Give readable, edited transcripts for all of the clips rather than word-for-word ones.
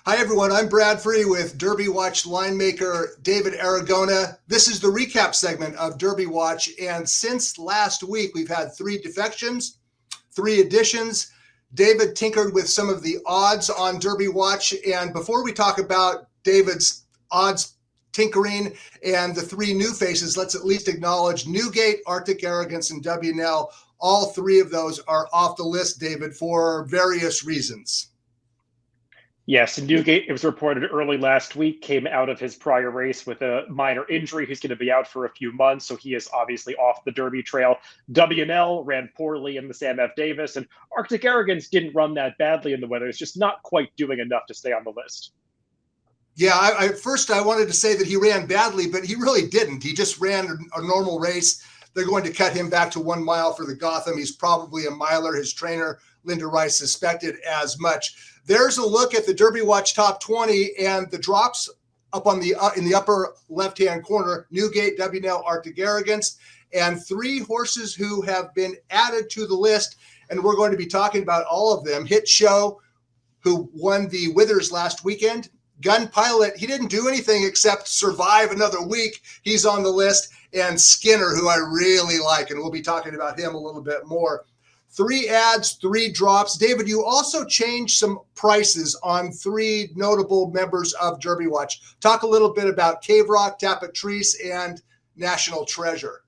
Hi, everyone. I'm Brad Free with Derby Watch line maker David Aragona. This is the recap segment of Derby Watch. And since last week, we've had 3 defections, 3 additions. David tinkered with some of the odds on Derby Watch. And before we talk about David's odds tinkering and the 3 new faces, let's at least acknowledge Newgate, Arctic Arrogance, and WNL. All 3 of those are off the list, David, for various reasons. Yes, Newgate, it was reported early last week, came out of his prior race with a minor injury. He's going to be out for a few months, so he is obviously off the Derby trail. WNL ran poorly in the Sam F. Davis, and Arctic Arrogance didn't run that badly in the weather. It's just not quite doing enough to stay on the list. Yeah, at first I wanted to say that he ran badly, but he really didn't. He just ran a normal race. They're going to cut him back to 1 mile for the Gotham. He's probably a miler. His trainer, Linda Rice, suspected as much. There's a look at the Derby Watch top 20 and the drops up on the in the upper left-hand corner: Newgate, WNL, Arctic Arrogance, and 3 horses who have been added to the list. And we're going to be talking about all of them. Hit Show, who won the Withers last weekend. Gun Pilot, he didn't do anything except survive another week. He's on the list. And Skinner, who I really like, and we'll be talking about him a little bit more. 3 ads, 3 drops. David, you also changed some prices on 3 notable members of Derby Watch. Talk a little bit about Cave Rock, Tapatrice, and National Treasure.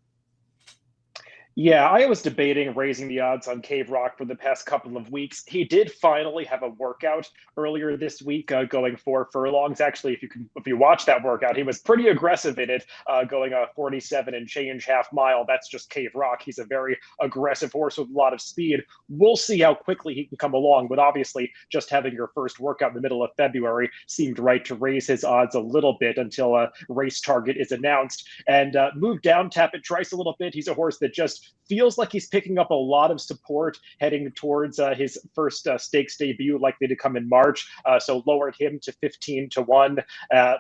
Yeah, I was debating raising the odds on Cave Rock for the past couple of weeks. He did finally have a workout earlier this week, going 4 furlongs. Actually, if you watch that workout, he was pretty aggressive in it, going a 47 and change half mile. That's just Cave Rock. He's a very aggressive horse with a lot of speed. We'll see how quickly he can come along, but obviously just having your first workout in the middle of February seemed right to raise his odds a little bit until a race target is announced, and move down Tapatrice a little bit. He's a horse that just feels like he's picking up a lot of support heading towards his first stakes debut, likely to come in March. So lowered him to 15-1.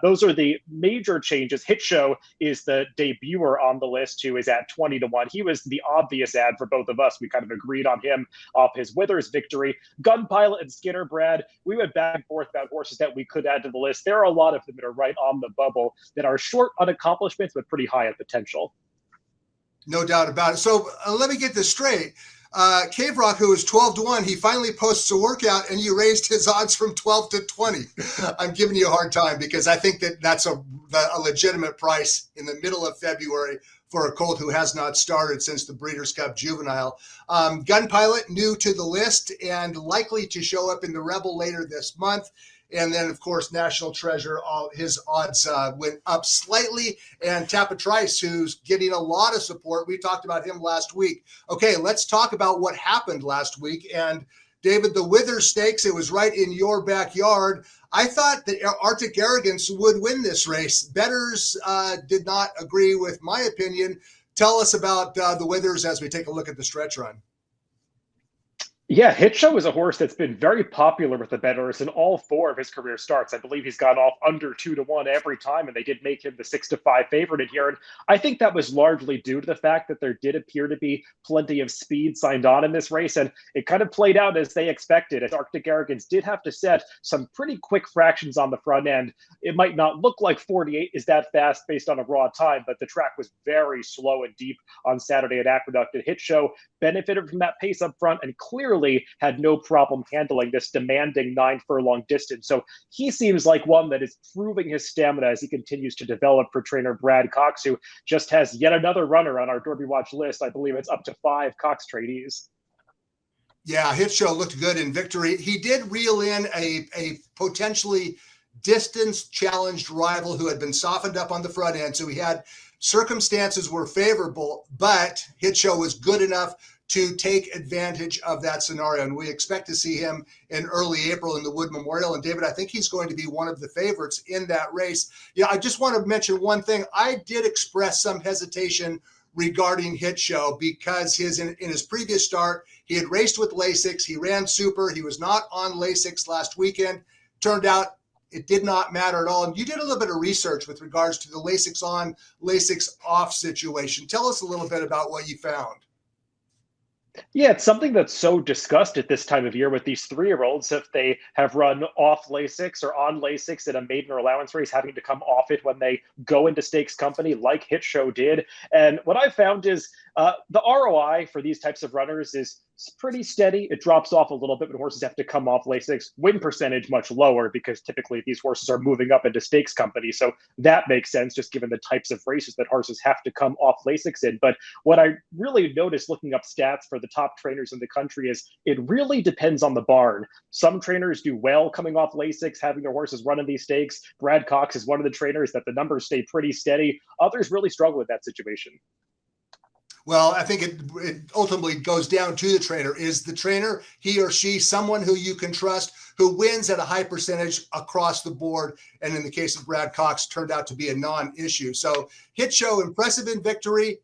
Those are the major changes. Hit Show is the debuter on the list, who is at 20-1. He was the obvious ad for both of us. We kind of agreed on him off his Withers victory. Gun Pilot and Skinner, Brad, we went back and forth about horses that we could add to the list. There are a lot of them that are right on the bubble that are short on accomplishments, but pretty high in potential. No doubt about it. So let me get this straight. Cave Rock, who is 12-1, he finally posts a workout and you raised his odds from 12 to 20. I'm giving you a hard time because I think that that's a legitimate price in the middle of February for a colt who has not started since the Breeders' Cup Juvenile. Gun Pilot, new to the list and likely to show up in the Rebel later this month. And then, of course, National Treasure, his odds went up slightly. And Tapatrice, who's getting a lot of support. We talked about him last week. Okay, let's talk about what happened last week. And, David, the Withers Stakes, it was right in your backyard. I thought that Arctic Arrogance would win this race. Bettors did not agree with my opinion. Tell us about the Withers as we take a look at the stretch run. Yeah, Hit Show is a horse that's been very popular with the bettors in all 4 of his career starts. I believe he's gone off under 2-1 every time, and they did make him the 6-5 favorite in here. And I think that was largely due to the fact that there did appear to be plenty of speed signed on in this race, and it kind of played out as they expected. As Arctic Arrogance did have to set some pretty quick fractions on the front end. It might not look like 48 is that fast based on a raw time, but the track was very slow and deep on Saturday at Aqueduct. And Hit Show benefited from that pace up front and clearly had no problem handling this demanding 9 furlong distance. So he seems like one that is proving his stamina as he continues to develop for trainer Brad Cox, who just has yet another runner on our Derby Watch list. I believe it's up to 5 Cox trainees. Yeah, Hit Show looked good in victory. He did reel in a potentially distance-challenged rival who had been softened up on the front end. So he had circumstances were favorable, but Hit Show was good enough to take advantage of that scenario. And we expect to see him in early April in the Wood Memorial. And David, I think he's going to be one of the favorites in that race. Yeah, I just want to mention one thing. I did express some hesitation regarding Hit Show because in his previous start, he had raced with Lasix. He ran super. He was not on Lasix last weekend. Turned out it did not matter at all. And you did a little bit of research with regards to the Lasix on, Lasix off situation. Tell us a little bit about what you found. Yeah, it's something that's so discussed at this time of year with these 3-year-olds. If they have run off Lasix or on Lasix in a maiden or allowance race, having to come off it when they go into stakes company, like Hit Show did. And what I found is the ROI for these types of runners is pretty steady. It drops off a little bit when horses have to come off Lasix. Win percentage much lower because typically these horses are moving up into stakes company. So that makes sense, just given the types of races that horses have to come off Lasix in. But what I really noticed looking up stats for the top trainers in the country is it really depends on the barn. Some trainers do well coming off Lasix, having their horses run in these stakes. Brad Cox is one of the trainers that the numbers stay pretty steady. Others really struggle with that situation. Well, I think it ultimately goes down to the trainer. Is the trainer, he or she, someone who you can trust, who wins at a high percentage across the board? And in the case of Brad Cox, turned out to be a non-issue. So Hit Show, impressive in victory.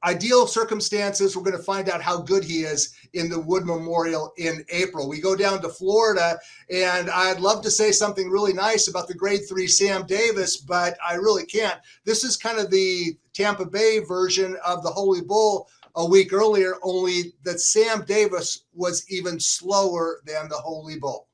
Ideal circumstances, we're going to find out how good he is in the Wood Memorial in April. We go down to Florida, and I'd love to say something really nice about the grade 3 Sam Davis, but I really can't. This is kind of the Tampa Bay version of the Holy Bull a week earlier, only that Sam Davis was even slower than the Holy Bull.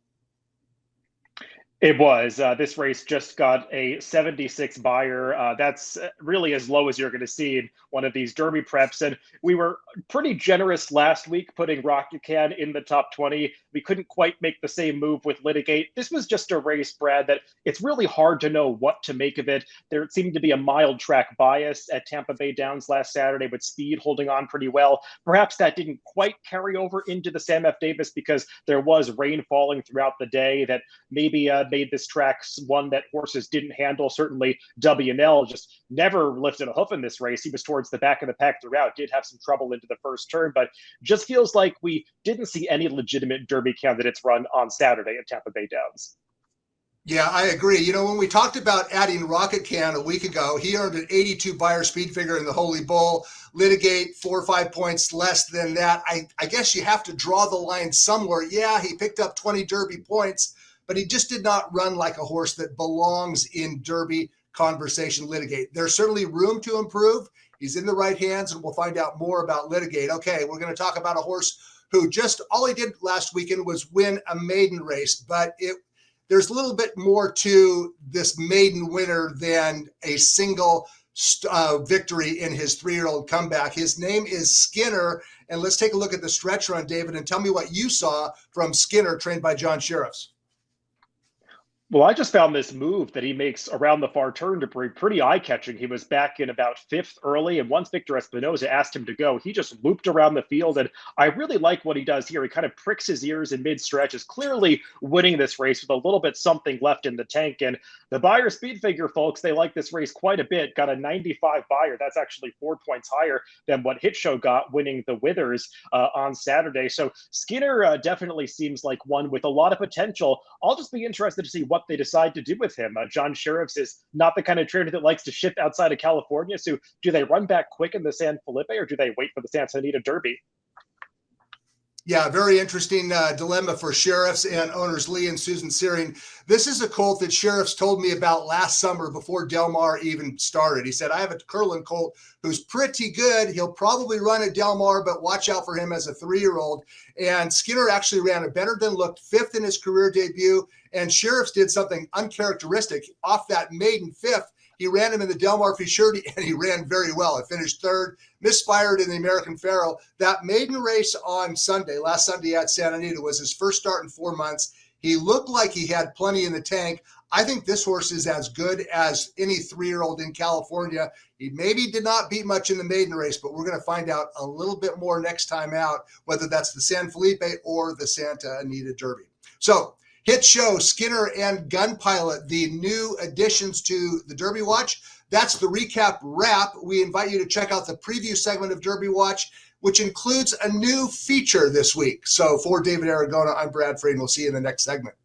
It was. This race just got a 76 buyer. That's really as low as you're going to see in one of these Derby preps. And we were pretty generous last week putting Rocket Can in the top 20. We couldn't quite make the same move with Litigate. This was just a race, Brad, that it's really hard to know what to make of it. There seemed to be a mild track bias at Tampa Bay Downs last Saturday, with speed holding on pretty well. Perhaps that didn't quite carry over into the Sam F. Davis because there was rain falling throughout the day that maybe made this track one that horses didn't handle. Certainly W&L just never lifted a hoof in this race. He was towards the back of the pack throughout, did have some trouble into the first turn, but just feels like we didn't see any legitimate Derby candidates run on Saturday at Tampa Bay Downs. Yeah, I agree. You know, when we talked about adding Rocket Can a week ago, he earned an 82 buyer speed figure in the Holy Bull. Litigate 4 or 5 points less than that. I guess you have to draw the line somewhere. Yeah, he picked up 20 Derby points, but he just did not run like a horse that belongs in Derby conversation. Litigate. There's certainly room to improve. He's in the right hands, and we'll find out more about Litigate. Okay, we're going to talk about a horse who just all he did last weekend was win a maiden race, but there's a little bit more to this maiden winner than a single victory in his 3-year-old comeback. His name is Skinner, and let's take a look at the stretch run, David, and tell me what you saw from Skinner, trained by John Sheriffs. Well, I just found this move that he makes around the far turn to be pretty eye-catching. He was back in about 5th early, and once Victor Espinoza asked him to go, he just looped around the field, and I really like what he does here. He kind of pricks his ears in mid-stretch, is clearly winning this race with a little bit something left in the tank, and the buyer speed figure, folks, they like this race quite a bit. Got a 95 buyer. That's actually 4 points higher than what Hit Show got winning the Withers on Saturday. So Skinner definitely seems like one with a lot of potential. I'll just be interested to see what they decide to do with him. John Sheriffs is not the kind of trainer that likes to ship outside of California. So do they run back quick in the San Felipe, or do they wait for the Santa Anita Derby? Yeah, very interesting dilemma for Sheriffs and owners Lee and Susan Searing. This is a colt that Sheriffs told me about last summer before Del Mar even started. He said, I have a Curlin colt who's pretty good. He'll probably run at Del Mar, but watch out for him as a 3-year-old. And Skinner actually ran a better than looked 5th in his career debut. And Sheriffs did something uncharacteristic off that maiden 5th. He ran him in the Del Mar Futurity, and he ran very well. He finished 3rd, misfired in the American Pharoah. That maiden race on Sunday, last Sunday at Santa Anita, was his first start in 4 months. He looked like he had plenty in the tank. I think this horse is as good as any 3-year-old in California. He maybe did not beat much in the maiden race, but we're going to find out a little bit more next time out, whether that's the San Felipe or the Santa Anita Derby. So, Hit Show, Skinner, and Gun Pilot, the new additions to the Derby Watch. That's the recap wrap. We invite you to check out the preview segment of Derby Watch, which includes a new feature this week. So for David Aragona, I'm Brad Frayden. We'll see you in the next segment.